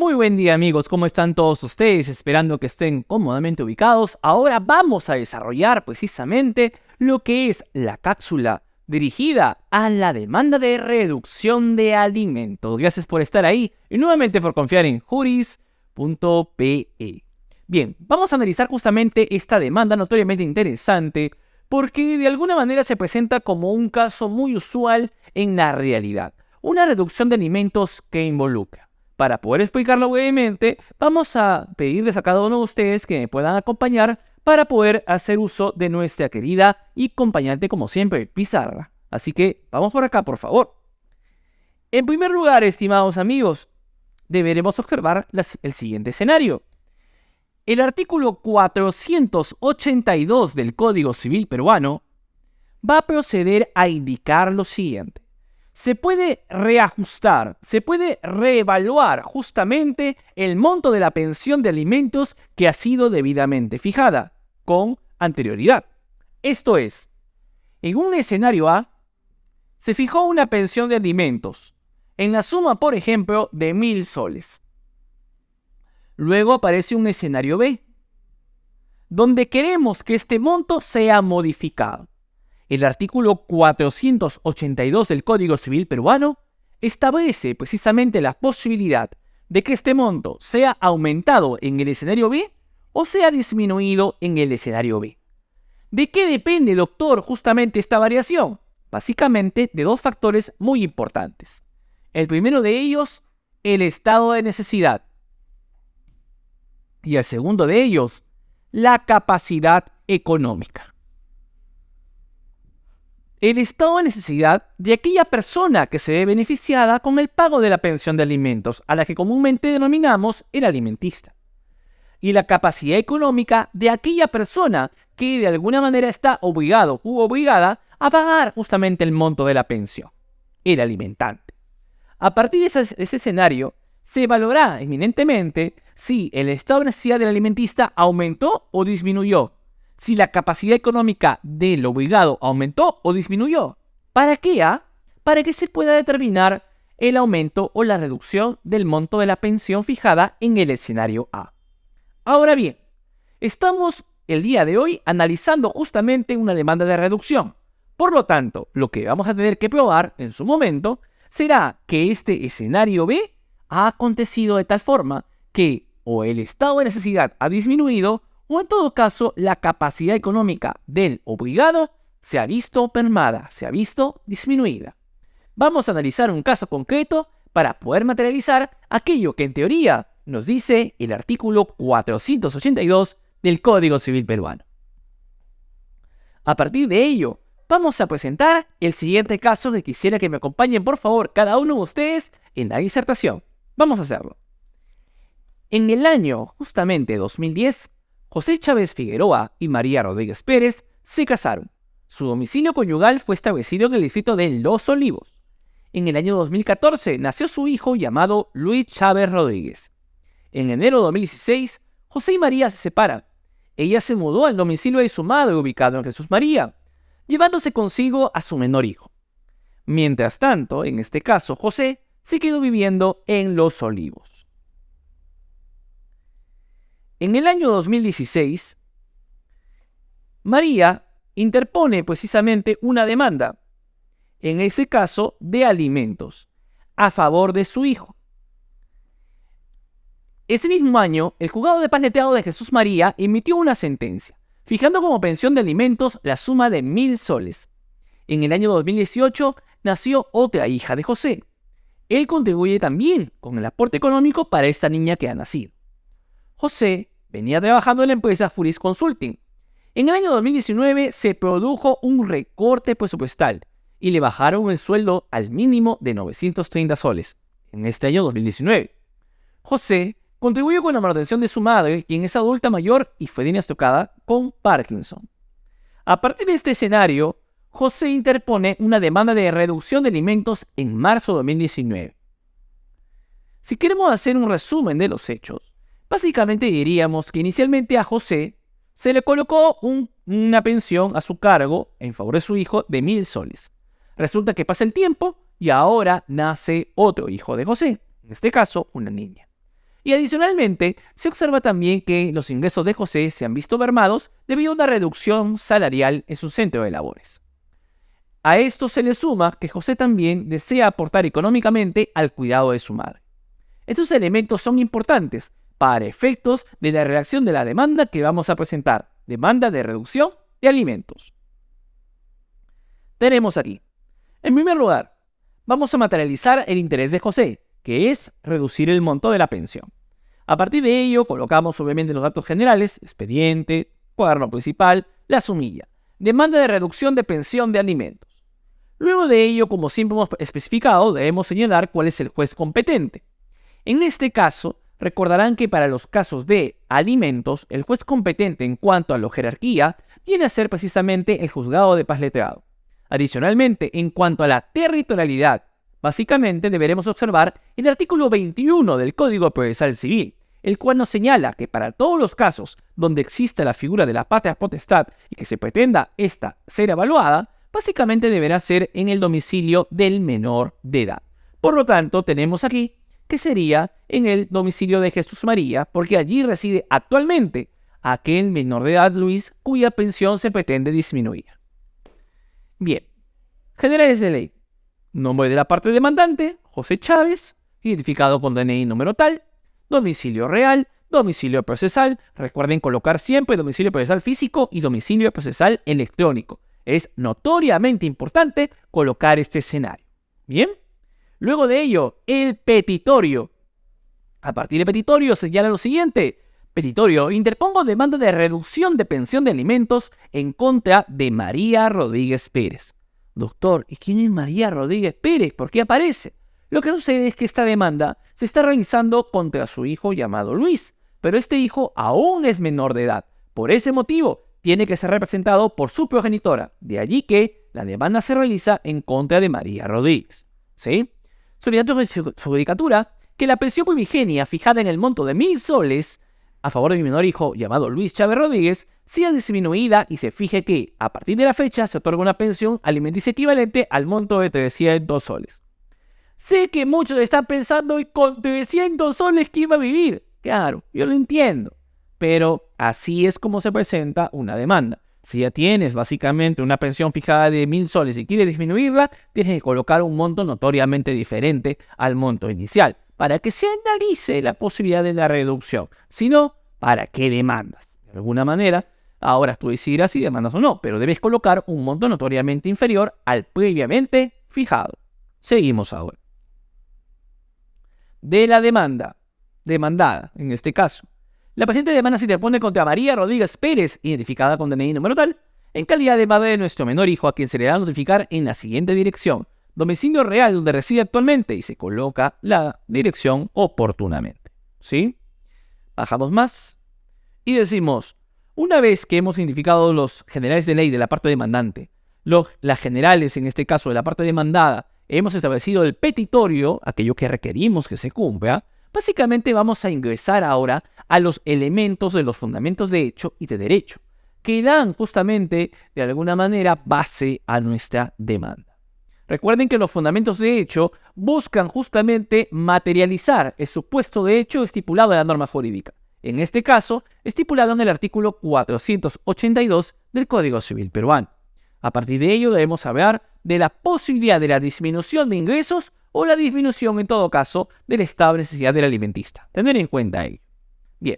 Muy buen día amigos, ¿cómo están todos ustedes? Esperando que estén cómodamente ubicados. Ahora vamos a desarrollar precisamente lo que es la cápsula dirigida a la demanda de reducción de alimentos. Gracias por estar ahí y nuevamente por confiar en juris.pe. Bien, vamos a analizar justamente esta demanda notoriamente interesante porque de alguna manera se presenta como un caso muy usual en la realidad. Una reducción de alimentos que involucra. Para poder explicarlo brevemente, vamos a pedirles a cada uno de ustedes que me puedan acompañar para poder hacer uso de nuestra querida y acompañante, como siempre, pizarra. Así que vamos por acá, por favor. En primer lugar, estimados amigos, deberemos observar el siguiente escenario. El artículo 482 del Código Civil peruano va a proceder a indicar lo siguiente. Se puede reajustar, se puede reevaluar justamente el monto de la pensión de alimentos que ha sido debidamente fijada con anterioridad. Esto es, en un escenario A, se fijó una pensión de alimentos en la suma, por ejemplo, de 1.000 soles. Luego aparece un escenario B, donde queremos que este monto sea modificado. El artículo 482 del Código Civil peruano establece precisamente la posibilidad de que este monto sea aumentado en el escenario B o sea disminuido en el escenario B. ¿De qué depende, doctor, justamente esta variación? Básicamente de dos factores muy importantes. El primero de ellos, el estado de necesidad. Y el segundo de ellos, la capacidad económica. El estado de necesidad de aquella persona que se ve beneficiada con el pago de la pensión de alimentos, a la que comúnmente denominamos el alimentista. Y la capacidad económica de aquella persona que de alguna manera está obligado u obligada a pagar justamente el monto de la pensión, el alimentante. A partir de ese escenario, se evaluará eminentemente si el estado de necesidad del alimentista aumentó o disminuyó. Si la capacidad económica del obligado aumentó o disminuyó. ¿Para qué? Para que se pueda determinar el aumento o la reducción del monto de la pensión fijada en el escenario A. Ahora bien, estamos el día de hoy analizando justamente una demanda de reducción. Por lo tanto, lo que vamos a tener que probar en su momento será que este escenario B ha acontecido de tal forma que o el estado de necesidad ha disminuido o en todo caso la capacidad económica del obligado se ha visto mermada, se ha visto disminuida. Vamos a analizar un caso concreto para poder materializar aquello que en teoría nos dice el artículo 482 del Código Civil peruano. A partir de ello, vamos a presentar el siguiente caso que quisiera que me acompañen por favor cada uno de ustedes en la disertación. Vamos a hacerlo. En el año justamente 2010, José Chávez Figueroa y María Rodríguez Pérez se casaron. Su domicilio conyugal fue establecido en el distrito de Los Olivos. En el año 2014 nació su hijo llamado Luis Chávez Rodríguez. En enero de 2016, José y María se separan. Ella se mudó al domicilio de su madre ubicado en Jesús María, llevándose consigo a su menor hijo. Mientras tanto, en este caso, José se quedó viviendo en Los Olivos. En el año 2016, María interpone precisamente una demanda, en este caso de alimentos, a favor de su hijo. Ese mismo año, el Juzgado de Paz Letrado de Jesús María emitió una sentencia, fijando como pensión de alimentos la suma de 1.000 soles. En el año 2018 nació otra hija de José. Él contribuye también con el aporte económico para esta niña que ha nacido. José venía trabajando en la empresa Furis Consulting. En el año 2019 se produjo un recorte presupuestal y le bajaron el sueldo al mínimo de 930 soles en este año 2019. José contribuyó con la manutención de su madre, quien es adulta mayor y fue diagnosticada con Parkinson. A partir de este escenario, José interpone una demanda de reducción de alimentos en marzo de 2019. Si queremos hacer un resumen de los hechos, básicamente diríamos que inicialmente a José se le colocó una pensión a su cargo en favor de su hijo de 1.000 soles. Resulta que pasa el tiempo y ahora nace otro hijo de José, en este caso una niña. Y adicionalmente, se observa también que los ingresos de José se han visto mermados debido a una reducción salarial en su centro de labores. A esto se le suma que José también desea aportar económicamente al cuidado de su madre. Estos elementos son importantes para efectos de la redacción de la demanda que vamos a presentar, demanda de reducción de alimentos. Tenemos aquí, en primer lugar, vamos a materializar el interés de José, que es reducir el monto de la pensión. A partir de ello, colocamos obviamente los datos generales, expediente, cuaderno principal, la sumilla, demanda de reducción de pensión de alimentos. Luego de ello, como siempre hemos especificado, debemos señalar cuál es el juez competente. En este caso, recordarán que para los casos de alimentos, el juez competente en cuanto a la jerarquía viene a ser precisamente el juzgado de paz letrado. Adicionalmente, en cuanto a la territorialidad, básicamente deberemos observar el artículo 21 del Código Procesal Civil, el cual nos señala que para todos los casos donde exista la figura de la patria potestad y que se pretenda esta ser evaluada, básicamente deberá ser en el domicilio del menor de edad. Por lo tanto, tenemos aquí que sería en el domicilio de Jesús María, porque allí reside actualmente aquel menor de edad, Luis, cuya pensión se pretende disminuir. Bien, generales de ley. Nombre de la parte demandante, José Chávez, identificado con DNI número tal, domicilio real, domicilio procesal. Recuerden colocar siempre domicilio procesal físico y domicilio procesal electrónico. Es notoriamente importante colocar este escenario. Bien. Luego de ello, el petitorio. A partir del petitorio se señala lo siguiente. Petitorio, interpongo demanda de reducción de pensión de alimentos en contra de María Rodríguez Pérez. Doctor, ¿y quién es María Rodríguez Pérez? ¿Por qué aparece? Lo que sucede es que esta demanda se está realizando contra su hijo llamado Luis, pero este hijo aún es menor de edad. Por ese motivo, tiene que ser representado por su progenitora. De allí que la demanda se realiza en contra de María Rodríguez. ¿Sí? Solicitando su judicatura que la pensión primigenia fijada en el monto de 1.000 soles a favor de mi menor hijo llamado Luis Chávez Rodríguez sea disminuida y se fije que, a partir de la fecha, se otorga una pensión alimenticia equivalente al monto de 300 soles. Sé que muchos están pensando y con 300 soles ¿quién va a vivir? Claro, yo lo entiendo. Pero así es como se presenta una demanda. Si ya tienes básicamente una pensión fijada de 1.000 soles y quieres disminuirla, tienes que colocar un monto notoriamente diferente al monto inicial para que se analice la posibilidad de la reducción. Si no, ¿para qué demandas? De alguna manera, ahora tú decidirás si demandas o no, pero debes colocar un monto notoriamente inferior al previamente fijado. Seguimos ahora. De la demandada en este caso. La presente demanda se interpone contra María Rodríguez Pérez, identificada con DNI número tal, en calidad de madre de nuestro menor hijo, a quien se le da a notificar en la siguiente dirección: domicilio real donde reside actualmente, y se coloca la dirección oportunamente. ¿Sí? Bajamos más y decimos, una vez que hemos identificado los generales de ley de la parte demandante, las generales en este caso de la parte demandada, hemos establecido el petitorio, aquello que requerimos que se cumpla. Básicamente vamos a ingresar ahora a los elementos de los fundamentos de hecho y de derecho, que dan justamente, de alguna manera, base a nuestra demanda. Recuerden que los fundamentos de hecho buscan justamente materializar el supuesto de hecho estipulado en la norma jurídica. En este caso, estipulado en el artículo 482 del Código Civil peruano. A partir de ello debemos hablar de la posibilidad de la disminución de ingresos o la disminución, en todo caso, del estado de necesidad del alimentista. Tener en cuenta ello. Bien,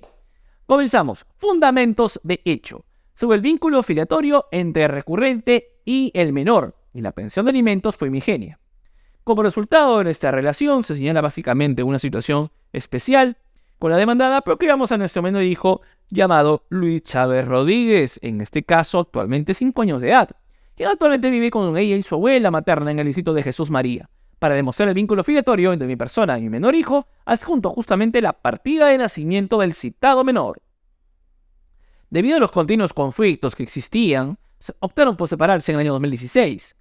comenzamos. Fundamentos de hecho. Sobre el vínculo filiatorio entre el recurrente y el menor, y la pensión de alimentos primigenia. Como resultado de esta relación, se señala básicamente una situación especial con la demandada, pero que vamos a nuestro menor hijo llamado Luis Chávez Rodríguez, en este caso actualmente 5 años de edad, quien actualmente vive con ella y su abuela materna en el distrito de Jesús María. Para demostrar el vínculo filiatorio entre mi persona y mi menor hijo, adjunto justamente la partida de nacimiento del citado menor. Debido a los continuos conflictos que existían, optaron por separarse en el año 2016.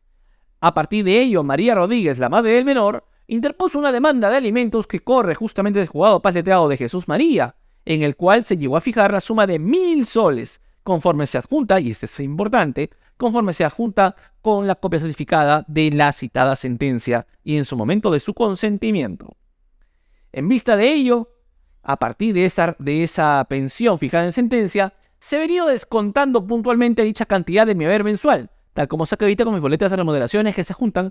A partir de ello, María Rodríguez, la madre del menor, interpuso una demanda de alimentos que corre justamente del juzgado paz letrado de Jesús María, en el cual se llegó a fijar la suma de 1.000 soles, conforme se adjunta, y esto es importante, conforme se adjunta con la copia certificada de la citada sentencia y en su momento de su consentimiento. En vista de ello, a partir de esa pensión fijada en sentencia, se vería descontando puntualmente dicha cantidad de mi haber mensual, tal como se acredita con mis boletas de remodelaciones que se juntan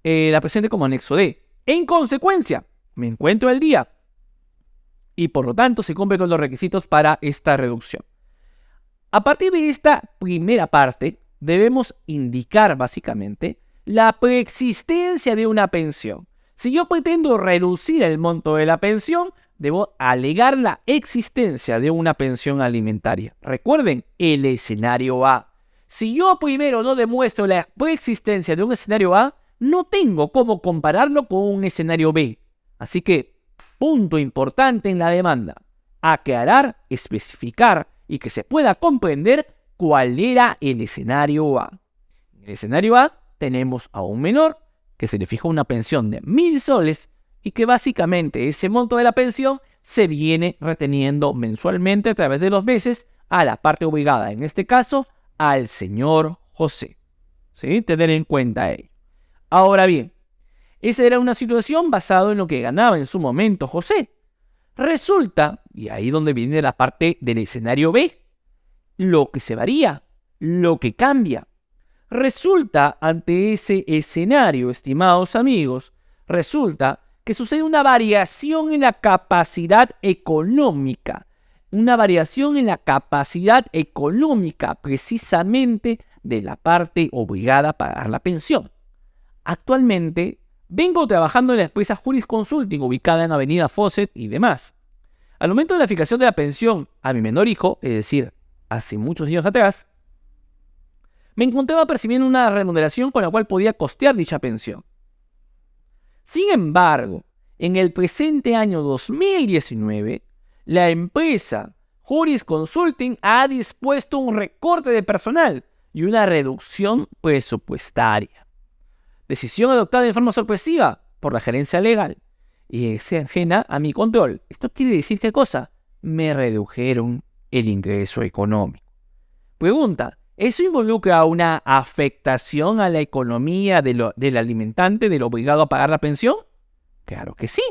la presente como anexo D. En consecuencia, me encuentro al día y por lo tanto se cumple con los requisitos para esta reducción. A partir de esta primera parte, debemos indicar básicamente la preexistencia de una pensión. Si yo pretendo reducir el monto de la pensión, debo alegar la existencia de una pensión alimentaria. Recuerden, el escenario A. Si yo primero no demuestro la preexistencia de un escenario A, no tengo cómo compararlo con un escenario B. Así que, punto importante en la demanda: aclarar, especificar y que se pueda comprender cuál era el escenario A. En el escenario A tenemos a un menor que se le fija una pensión de 1.000 soles y que básicamente ese monto de la pensión se viene reteniendo mensualmente a través de los meses a la parte obligada, en este caso al señor José. ¿Sí? Tener en cuenta ello. Ahora bien, esa era una situación basada en lo que ganaba en su momento José. Resulta, y ahí donde viene la parte del escenario B, lo que se varía, lo que cambia. Resulta, ante ese escenario, estimados amigos, resulta que sucede una variación en la capacidad económica. Una variación en la capacidad económica precisamente de la parte obligada a pagar la pensión. Actualmente vengo trabajando en la empresa Jurisconsulting ubicada en Avenida Fawcett y demás. Al momento de la fijación de la pensión a mi menor hijo, es decir, hace muchos años atrás, me encontraba percibiendo una remuneración con la cual podía costear dicha pensión. Sin embargo, en el presente año 2019, la empresa Jurisconsulting ha dispuesto un recorte de personal y una reducción presupuestaria. Decisión adoptada de forma sorpresiva por la gerencia legal y es ajena a mi control. ¿Esto quiere decir qué cosa? Me redujeron el ingreso económico. Pregunta: ¿eso involucra una afectación a la economía del alimentante, del obligado a pagar la pensión? Claro que sí,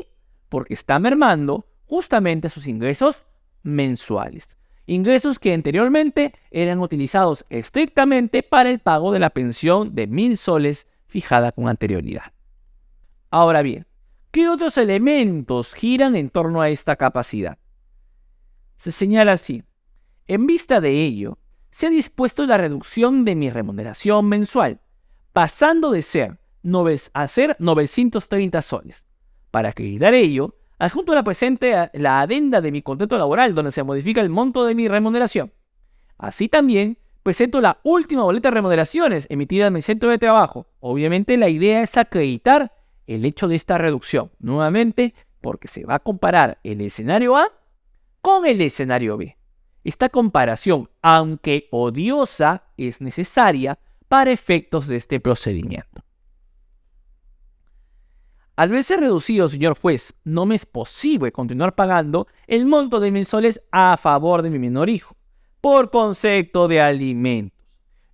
porque está mermando justamente sus ingresos mensuales. Ingresos que anteriormente eran utilizados estrictamente para el pago de la pensión de 1.000 soles fijada con anterioridad. Ahora bien, ¿qué otros elementos giran en torno a esta capacidad? Se señala así: en vista de ello, se ha dispuesto la reducción de mi remuneración mensual, pasando de ser 930 soles. Para acreditar ello, adjunto a la presente la adenda de mi contrato laboral donde se modifica el monto de mi remuneración. Así también presento la última boleta de remuneraciones emitida en mi centro de trabajo. Obviamente la idea es acreditar el hecho de esta reducción, nuevamente porque se va a comparar el escenario A con el escenario B. Esta comparación, aunque odiosa, es necesaria para efectos de este procedimiento. Al verse reducido, señor juez, no me es posible continuar pagando el monto de 1.000 soles a favor de mi menor hijo, por concepto de alimentos.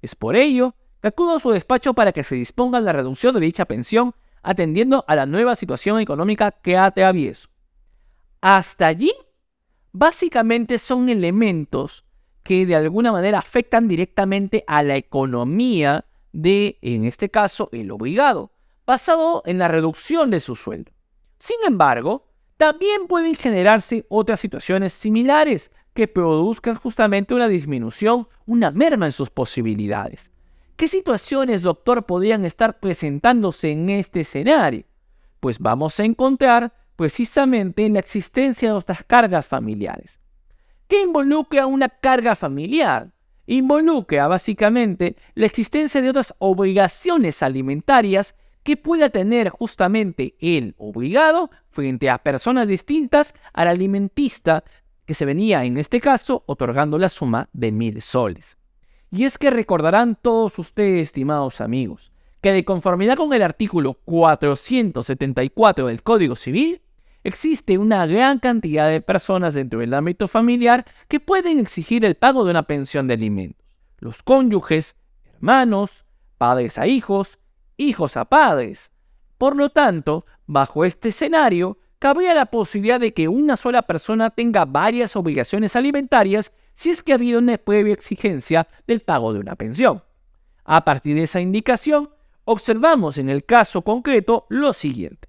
Es por ello que acudo a su despacho para que se disponga la reducción de dicha pensión, atendiendo a la nueva situación económica que atravieso. Hasta allí, básicamente son elementos que de alguna manera afectan directamente a la economía de, en este caso, el obligado, basado en la reducción de su sueldo. Sin embargo, también pueden generarse otras situaciones similares que produzcan justamente una disminución, una merma en sus posibilidades. ¿Qué situaciones, doctor, podrían estar presentándose en este escenario? Pues vamos a encontrar precisamente la existencia de otras cargas familiares. ¿Qué involucra una carga familiar? Involucra básicamente la existencia de otras obligaciones alimentarias que pueda tener justamente el obligado frente a personas distintas al alimentista que se venía en este caso otorgando la suma de 1.000 soles. Y es que recordarán todos ustedes, estimados amigos, que de conformidad con el artículo 474 del Código Civil, existe una gran cantidad de personas dentro del ámbito familiar que pueden exigir el pago de una pensión de alimentos. Los cónyuges, hermanos, padres a hijos, hijos a padres. Por lo tanto, bajo este escenario, cabría la posibilidad de que una sola persona tenga varias obligaciones alimentarias si es que ha habido una previa exigencia del pago de una pensión. A partir de esa indicación, observamos en el caso concreto lo siguiente.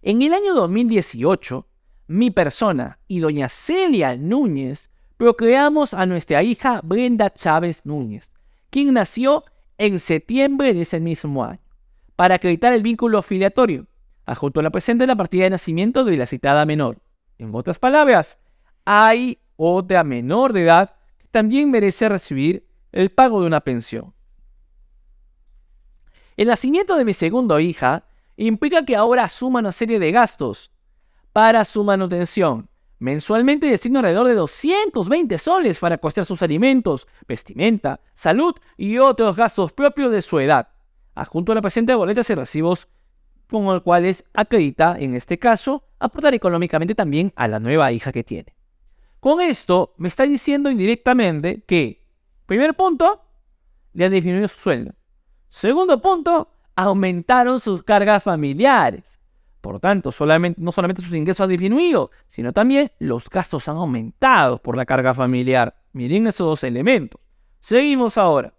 En el año 2018, mi persona y doña Celia Núñez procreamos a nuestra hija Brenda Chávez Núñez, quien nació en septiembre de ese mismo año. Para acreditar el vínculo filiatorio, adjunto a la presente la partida de nacimiento de la citada menor. En otras palabras, hay otra menor de edad que también merece recibir el pago de una pensión. El nacimiento de mi segunda hija implica que ahora asuma una serie de gastos para su manutención. Mensualmente destino alrededor de 220 soles para costear sus alimentos, vestimenta, salud y otros gastos propios de su edad, adjunto a la presente boletas y recibos con los cuales acredita, en este caso, aportar económicamente también a la nueva hija que tiene. Con esto me está diciendo indirectamente que, primer punto, le han disminuido su sueldo. Segundo punto, aumentaron sus cargas familiares. Por lo tanto, no solamente sus ingresos han disminuido, sino también los gastos han aumentado por la carga familiar. Miren esos dos elementos. Seguimos ahora.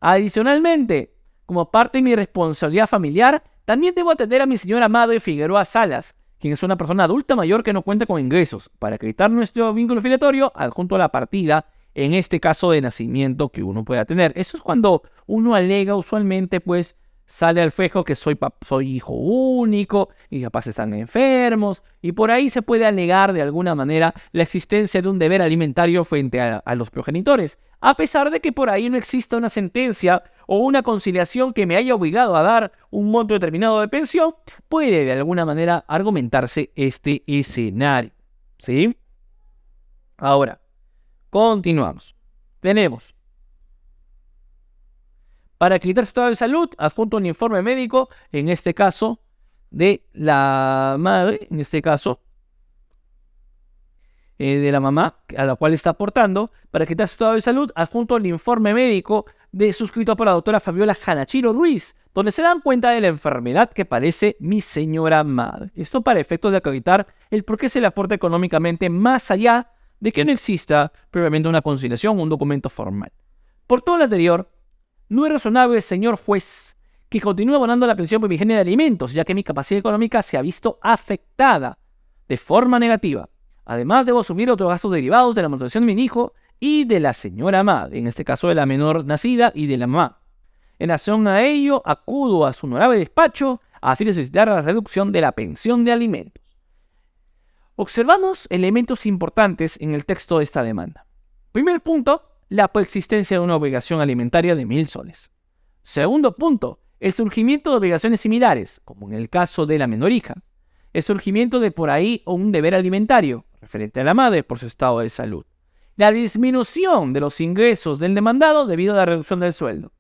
Adicionalmente, como parte de mi responsabilidad familiar, también debo atender a mi señora Madre Figueroa Salas, quien es una persona adulta mayor que no cuenta con ingresos, para acreditar nuestro vínculo filiatorio adjunto a la partida, en este caso de nacimiento que uno pueda tener. Eso es cuando uno alega usualmente, pues, sale al fresco que soy hijo único, mis papás están enfermos, y por ahí se puede alegar de alguna manera la existencia de un deber alimentario frente a los progenitores, a pesar de que por ahí no exista una sentencia o una conciliación que me haya obligado a dar un monto determinado de pensión, puede de alguna manera argumentarse este escenario, ¿sí? Ahora, continuamos. Tenemos, para acreditar su estado de salud, adjunto un informe médico, en este caso, de la madre, en este caso, de la mamá, a la cual está aportando. Para acreditar su estado de salud, adjunto el informe médico suscrito por la doctora Fabiola Hanachiro Ruiz, donde se dan cuenta de la enfermedad que padece mi señora madre. Esto para efectos de acreditar el por qué se le aporta económicamente, más allá de que no exista previamente una conciliación o un documento formal. Por todo lo anterior, no es razonable, señor juez, que continúe abonando la pensión primigenia de alimentos, ya que mi capacidad económica se ha visto afectada de forma negativa. Además, debo asumir otros gastos derivados de la manutención de mi hijo y de la señora madre, en este caso de la menor nacida y de la mamá. En acción a ello, acudo a su honorable despacho a fin de solicitar la reducción de la pensión de alimentos. Observamos elementos importantes en el texto de esta demanda. Primer punto, la coexistencia de una obligación alimentaria de 1.000 soles. Segundo punto, el surgimiento de obligaciones similares, como en el caso de la menor hija. El surgimiento de por ahí un deber alimentario, referente a la madre por su estado de salud. La disminución de los ingresos del demandado debido a la reducción del sueldo.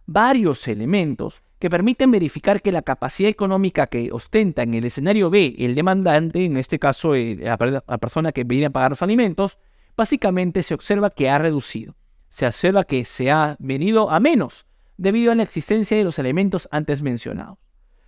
Varios elementos que permiten verificar que la capacidad económica que ostenta en el escenario B el demandante, en este caso la persona que viene a pagar los alimentos, básicamente se observa que ha reducido. Se observa que se ha venido a menos debido a la existencia de los elementos antes mencionados.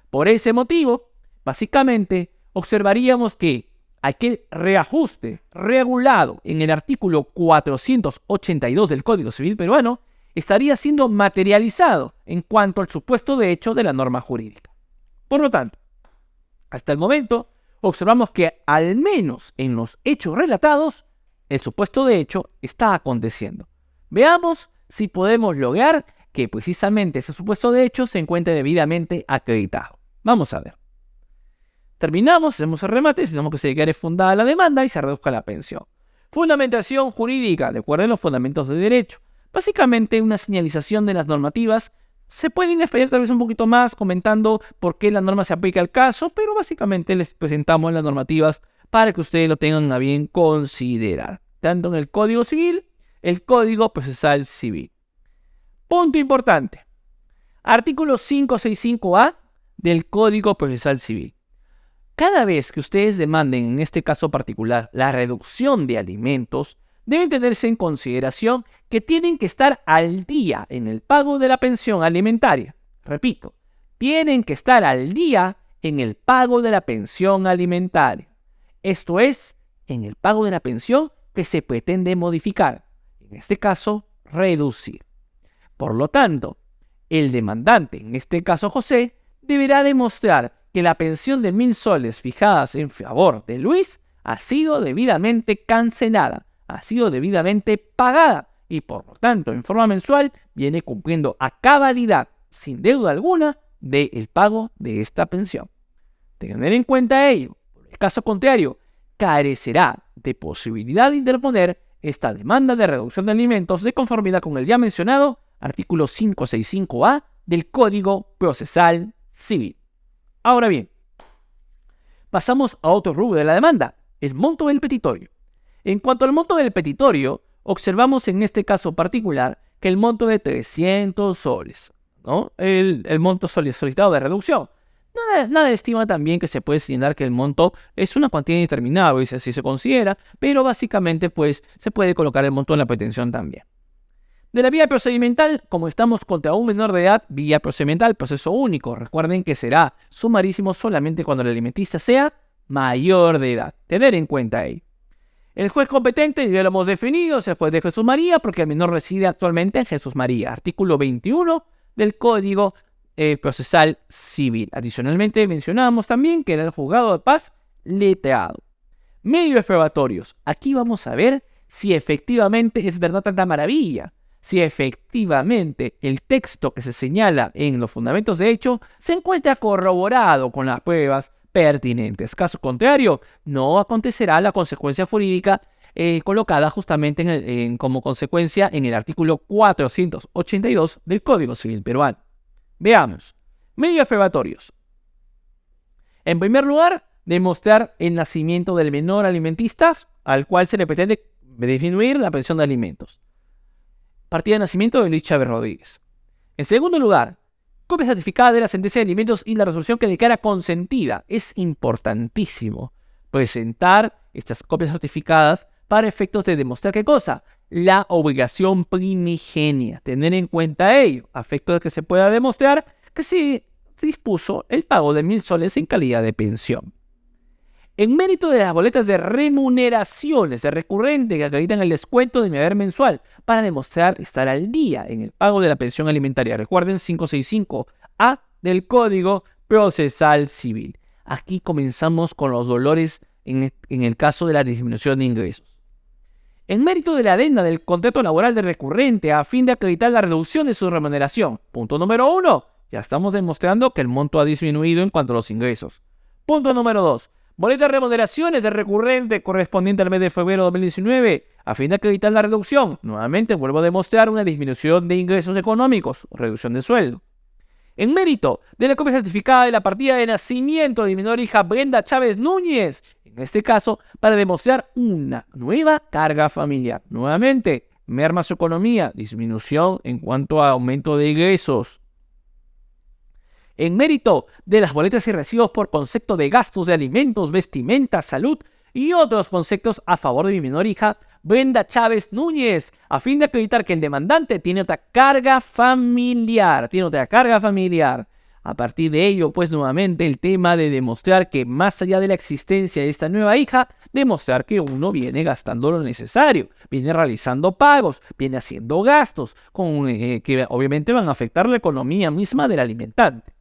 Por ese motivo, básicamente, observaríamos que aquel reajuste regulado en el artículo 482 del Código Civil peruano estaría siendo materializado en cuanto al supuesto de hecho de la norma jurídica. Por lo tanto, hasta el momento, observamos que al menos en los hechos relatados, el supuesto de hecho está aconteciendo. Veamos si podemos lograr que precisamente ese supuesto de hecho se encuentre debidamente acreditado. Vamos a ver. Terminamos, hacemos el remate, tenemos que se declare fundada la demanda y se reduzca la pensión. Fundamentación jurídica, de acuerdo a los fundamentos de derecho. Básicamente una señalización de las normativas. Se pueden explayar tal vez un poquito más comentando por qué la norma se aplica al caso, pero básicamente les presentamos las normativas para que ustedes lo tengan a bien considerar. Tanto en el Código Civil, el Código Procesal Civil. Punto importante. Artículo 565A del Código Procesal Civil. Cada vez que ustedes demanden, en este caso particular, la reducción de alimentos, deben tenerse en consideración que tienen que estar al día en el pago de la pensión alimentaria. Repito, tienen que estar al día en el pago de la pensión alimentaria. Esto es, en el pago de la pensión que se pretende modificar, en este caso, reducir. Por lo tanto, el demandante, en este caso José, deberá demostrar que la pensión de 1.000 soles fijadas en favor de Luis ha sido debidamente cancelada, ha sido debidamente pagada y por lo tanto en forma mensual viene cumpliendo a cabalidad, sin deuda alguna, del pago de esta pensión. Tener en cuenta ello, por el caso contrario, carecerá de posibilidad de interponer esta demanda de reducción de alimentos de conformidad con el ya mencionado artículo 565A del Código Procesal Civil. Ahora bien, pasamos a otro rubro de la demanda, el monto del petitorio. En cuanto al monto del petitorio, observamos en este caso particular que el monto de 300 soles, ¿no? El monto solicitado de reducción. Nada estima también que se puede señalar que el monto es una cuantía indeterminada, y así se considera, pero básicamente pues se puede colocar el monto en la pretensión también. De la vía procedimental, como estamos contra un menor de edad, vía procedimental, proceso único. Recuerden que será sumarísimo solamente cuando el alimentista sea mayor de edad. Tener en cuenta ahí. El juez competente, ya lo hemos definido, es el juez de Jesús María, porque el menor reside actualmente en Jesús María. Artículo 21 del Código Procesal Civil. Adicionalmente mencionamos también que era el juzgado de paz letrado. Medios probatorios. Aquí vamos a ver si efectivamente es verdad tanta maravilla. Si efectivamente el texto que se señala en los fundamentos de hecho se encuentra corroborado con las pruebas pertinentes. Caso contrario, no acontecerá la consecuencia jurídica colocada justamente como consecuencia en el artículo 482 del Código Civil peruano. Veamos. Medios probatorios. En primer lugar, demostrar el nacimiento del menor alimentista al cual se le pretende disminuir la pensión de alimentos. Partida de nacimiento de Luis Chávez Rodríguez. En segundo lugar, copia certificada de la sentencia de alimentos y la resolución que declara consentida. Es importantísimo presentar estas copias certificadas para efectos de demostrar ¿qué cosa? La obligación primigenia. Tener en cuenta ello, a efectos de que se pueda demostrar que se dispuso el pago de 1.000 soles en calidad de pensión. En mérito de las boletas de remuneraciones de recurrente que acreditan el descuento de mi haber mensual para demostrar estar al día en el pago de la pensión alimentaria. Recuerden 565A del Código Procesal Civil. Aquí comenzamos con los dolores en el caso de la disminución de ingresos. En mérito de la adenda del contrato laboral de recurrente a fin de acreditar la reducción de su remuneración. Punto número 1. Ya estamos demostrando que el monto ha disminuido en cuanto a los ingresos. Punto número 2. Boleta de remuneraciones de recurrente correspondiente al mes de febrero de 2019, a fin de acreditar la reducción. Nuevamente vuelvo a demostrar una disminución de ingresos económicos, reducción de sueldo. En mérito de la copia certificada de la partida de nacimiento de mi menor hija Brenda Chávez Núñez, en este caso para demostrar una nueva carga familiar. Nuevamente, merma su economía, disminución en cuanto a aumento de ingresos. En mérito de las boletas y recibos por concepto de gastos de alimentos, vestimenta, salud y otros conceptos a favor de mi menor hija, Brenda Chávez Núñez, a fin de acreditar que el demandante tiene otra carga familiar. A partir de ello, pues nuevamente el tema de demostrar que más allá de la existencia de esta nueva hija, demostrar que uno viene gastando lo necesario, viene realizando pagos, viene haciendo gastos, que obviamente van a afectar la economía misma del alimentante.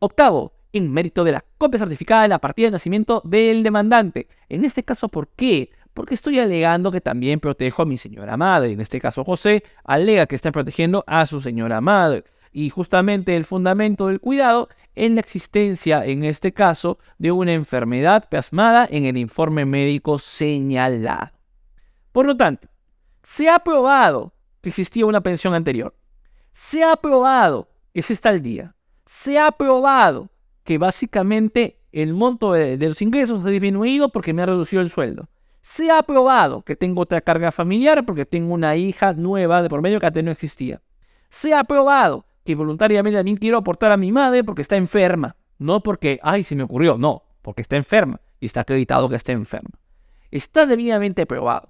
Octavo, en mérito de la copia certificada de la partida de nacimiento del demandante. En este caso, ¿por qué? Porque estoy alegando que también protejo a mi señora madre. En este caso, José alega que está protegiendo a su señora madre. Y justamente el fundamento del cuidado en la existencia, en este caso, de una enfermedad plasmada en el informe médico señalado. Por lo tanto, se ha probado que existía una pensión anterior. Se ha probado que se está al día. Se ha probado que básicamente el monto de los ingresos ha disminuido porque me ha reducido el sueldo. Se ha probado que tengo otra carga familiar porque tengo una hija nueva de por medio que antes no existía. Se ha probado que voluntariamente también quiero aportar a mi madre porque está enferma. No porque, ay, se me ocurrió, no, porque está enferma y está acreditado que está enferma. Está debidamente probado.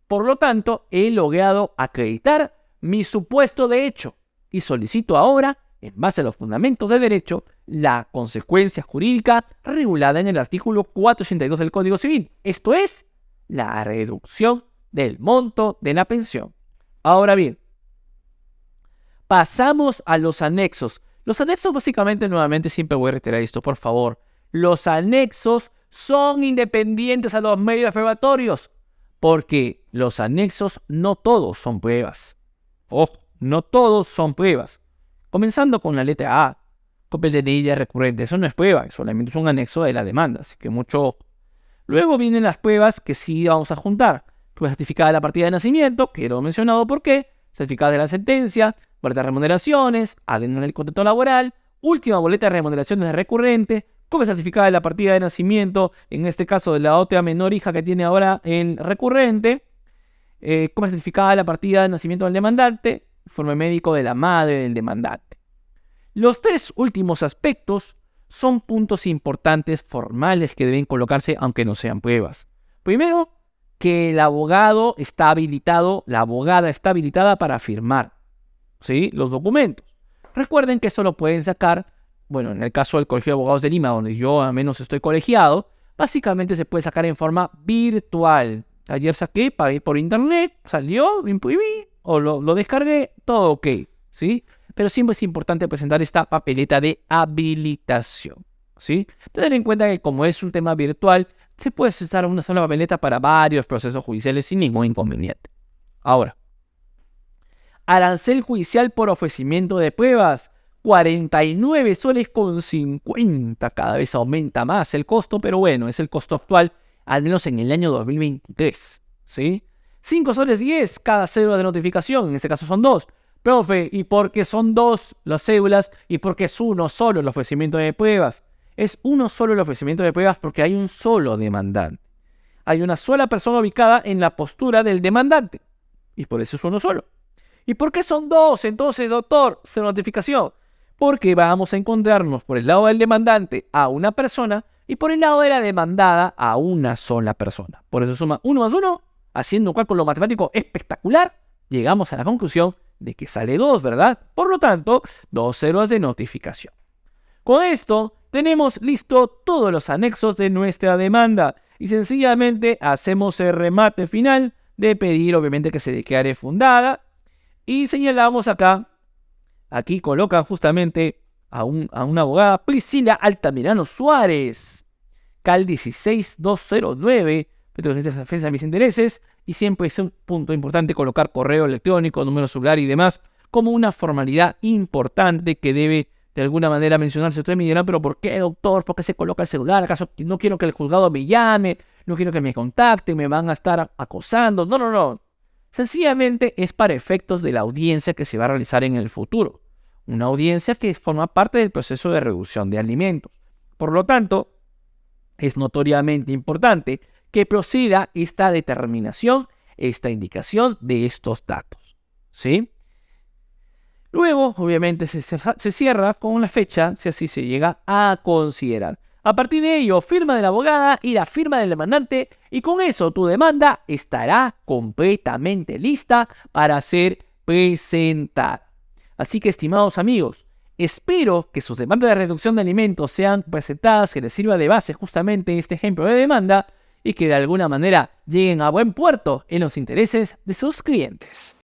Por lo tanto, he logrado acreditar mi supuesto de hecho y solicito ahora en base a los fundamentos del derecho, la consecuencia jurídica regulada en el artículo 482 del Código Civil, esto es, la reducción del monto de la pensión. Ahora bien, pasamos a los anexos. Los anexos básicamente, nuevamente siempre voy a reiterar esto, por favor. Los anexos son independientes a los medios probatorios, porque los anexos no todos son pruebas. Ojo, no todos son pruebas. Comenzando con la letra A, copia del DNI de recurrente. Eso no es prueba, solamente es un anexo de la demanda, así que mucho ojo. Luego vienen las pruebas que sí vamos a juntar. Prueba certificada de la partida de nacimiento, que lo he mencionado por qué, certificada de la sentencia, boleta de remuneraciones, adendum del contrato laboral, última boleta de remuneraciones de recurrente, copia certificada de la partida de nacimiento, en este caso de la otra menor hija que tiene ahora el recurrente, copia certificada de la partida de nacimiento del demandante, informe médico de la madre del demandante. Los tres últimos aspectos son puntos importantes formales que deben colocarse aunque no sean pruebas. Primero, que el abogado está habilitado, la abogada está habilitada para firmar, ¿sí?, los documentos. Recuerden que eso lo pueden sacar, bueno, en el caso del Colegio de Abogados de Lima, donde yo al menos estoy colegiado, básicamente se puede sacar en forma virtual. Ayer saqué, pagué por internet, salió, lo imprimí o lo descargué, todo ok, ¿sí? Pero siempre es importante presentar esta papeleta de habilitación, ¿sí? Tener en cuenta que como es un tema virtual, se puede usar una sola papeleta para varios procesos judiciales sin ningún inconveniente. Ahora, arancel judicial por ofrecimiento de pruebas, 49 soles con 50. Cada vez aumenta más el costo, pero bueno, es el costo actual, al menos en el año 2023, ¿sí? 5 soles 10 cada cédula de notificación, en este caso son 2. Profe, ¿y por qué son 2 las cédulas y por qué es uno solo el ofrecimiento de pruebas? Es uno solo el ofrecimiento de pruebas porque hay un solo demandante. Hay una sola persona ubicada en la postura del demandante y por eso es uno solo. ¿Y por qué son 2 entonces, doctor, de notificación? Porque vamos a encontrarnos por el lado del demandante a una persona y por el lado de la demandada a una sola persona. Por eso suma 1 más 1, haciendo un cálculo matemático espectacular, llegamos a la conclusión de que sale 2, ¿verdad? Por lo tanto, 2 cédulas de notificación. Con esto, tenemos listo todos los anexos de nuestra demanda y sencillamente hacemos el remate final de pedir, obviamente, que se declare fundada y señalamos acá, aquí colocan justamente a una abogada, Priscila Altamirano Suárez, CAL 16209, defensa de mis intereses, y siempre es un punto importante colocar correo electrónico, número celular y demás, como una formalidad importante que debe de alguna manera mencionarse. Ustedes me dirán, pero ¿por qué, doctor? ¿Por qué se coloca el celular? ¿Acaso no quiero que el juzgado me llame? ¿No quiero que me contacten? ¿Me van a estar acosando? No. Sencillamente es para efectos de la audiencia que se va a realizar en el futuro. Una audiencia que forma parte del proceso de reducción de alimentos. Por lo tanto, es notoriamente importante que proceda esta determinación, esta indicación de estos datos, ¿sí? Luego, obviamente, se cierra con la fecha, si así se llega a considerar. A partir de ello, firma de la abogada y la firma del demandante, y con eso tu demanda estará completamente lista para ser presentada. Así que, estimados amigos, espero que sus demandas de reducción de alimentos sean presentadas, que les sirva de base justamente este ejemplo de demanda y que de alguna manera lleguen a buen puerto en los intereses de sus clientes.